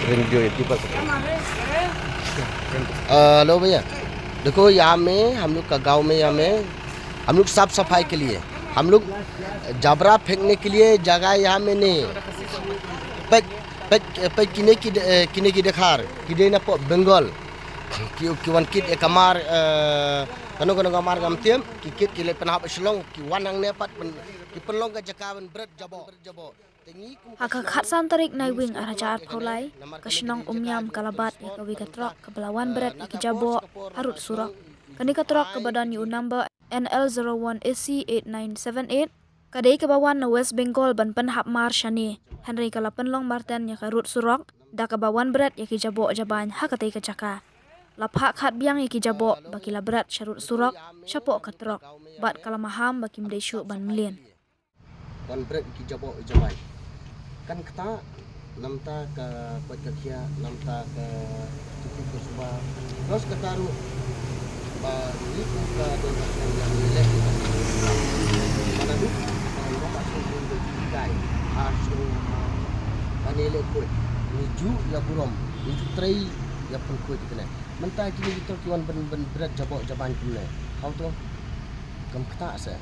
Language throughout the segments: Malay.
जो हेलो भैया, देखो यहाँ में हम लोग का गांव में हम लोग साफ सफाई के लिए हम लोग जबरा फेंकने के लिए जगह यहाँ में नहीं पे पे पे किने की देखार किने ना बंगाल कि one kit kamar kanu kamar gamtiam ki kit ki le penahap selong ki wanang ne pat ki penlong ka jakawan berat jabo Haka khatsan tarik nai wing arajar pholai kasnong umyam kalabat ikawi katrok kebelawan berat ikijabo harut surak kani katrok kebadan yu number NL01AC8978 kadai kebawan na West Bengal ban penhap mar shani Henry kala penlong marten ya karut surak da kebawan berat ikijabo jaban hakatai kacaka lapha khat biang ikijabo bakila berat syarut surak syapo katrok bat kala maham bakim deshu ban mlien ban berat ikijabo jaban kan kata namta ke Patkakia namta ke Tuku ke Subah terus ke Taru ini ke dengan yang milik mana tu bapak sebelum berjai asu panele koi niju ya burom niju tray ya pun koi kena mentah kini kita kiwan ben berat jabok jaban kena kau tu kam kata asa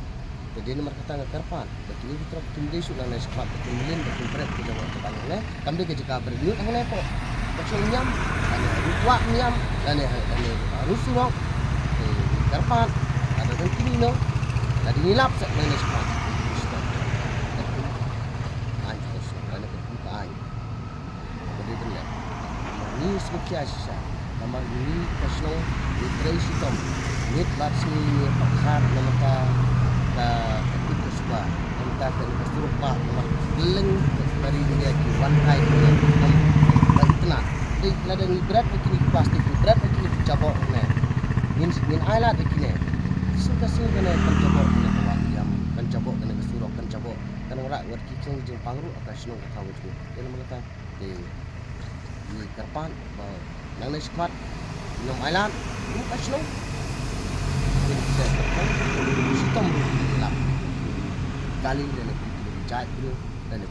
jadi nomor kata ngekarpan begini kita tinggi sudah naik sekat kemudian berat kita jabok jaban kena kami ke jika berdiut hanya po kecil nyam hanya ruak nyam dan harus suruh karpan ada dan kini no jadi nilap set naik sekat anjus ada kebukaan jadi benar ini sekian sisa kamar ini kasno ditrai sitom nit latsni pakhat namata ka ketika suba namata ka kesurupa leng dari dia ki one high dan tenang di ladang berat begini plastik berat begini cabok ne min aila begini suka sing kena pencabok ne yang pencabok kena kesuruk pencabok kan ora ngat kicing jeung pangru kasno ka tahu tu dia mengata di karpan nang na squat nom island ni kasno sitom lap kali dan jai dulu dan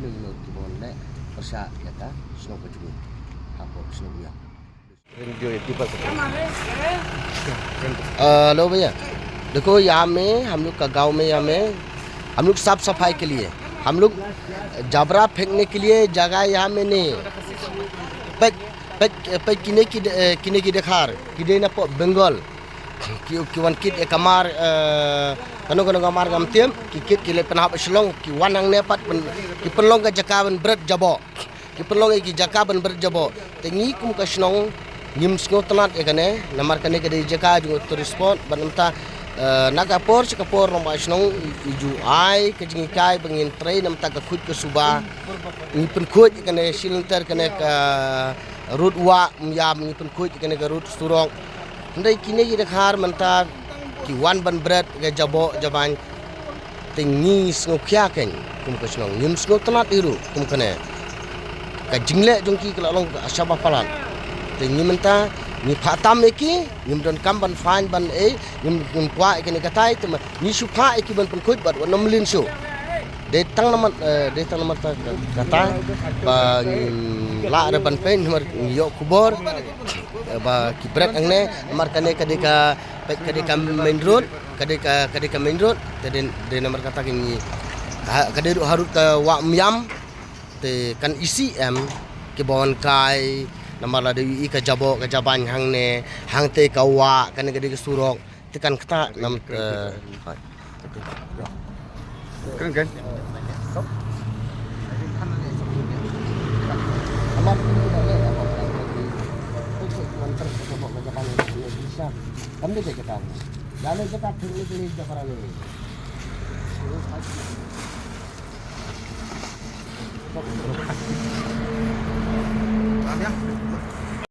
nung kibon le persa ya ta sno ko jumi hapo sno ya hello भैया देखो यहाँ में हम लोग का गांव में हम लोग साफ सफाई के लिए हम लोग जबरा फेंकने के लिए जगह यहाँ में नहीं पे किने की देखार किने ना बंगाल कि wan kit kamar kanu kamar gamtiam ki kit ki le penahap selong ki wanang ne pat ki penlong ka jakawan berat jabo ki penlong ki jakaban berat jabo tengi kum ka snong nyim sngo telat ekane namar kane ke di jaka ju to respond banamta nakapor sikapor nomba snong iju ai ke jingi kai bangin tray namta ka khut ke Subah ni pen khut kane silinter kane ka rut wa yam ni pen khut kane ka rut surong ndai kini ki dekhar manta ki wan ban berat ga jabo jaban tingi sngo khya ken kum ka snong nyim sngo telat iru kum kane ka jingle jongki kala long asaba palan tingi menta ni phatam eki nyim don kam ban fan ban nyim kwa ekene katai tuma ni supha eki ban pen khut bat wan mlin su detang namat kata ba la ada ban pen nomor yo kubor ba kibrat angne nomor kane kadika main road dan de nomor kata kini kadiru harut ka wa myam te kan isi em ke bawan kai nomor la dewi ka jabo ka jaban hangne hangte ka wa kan kadika surok tekan kata nam kan amat kami ke kita lalu kita pilih Jakarta ini ya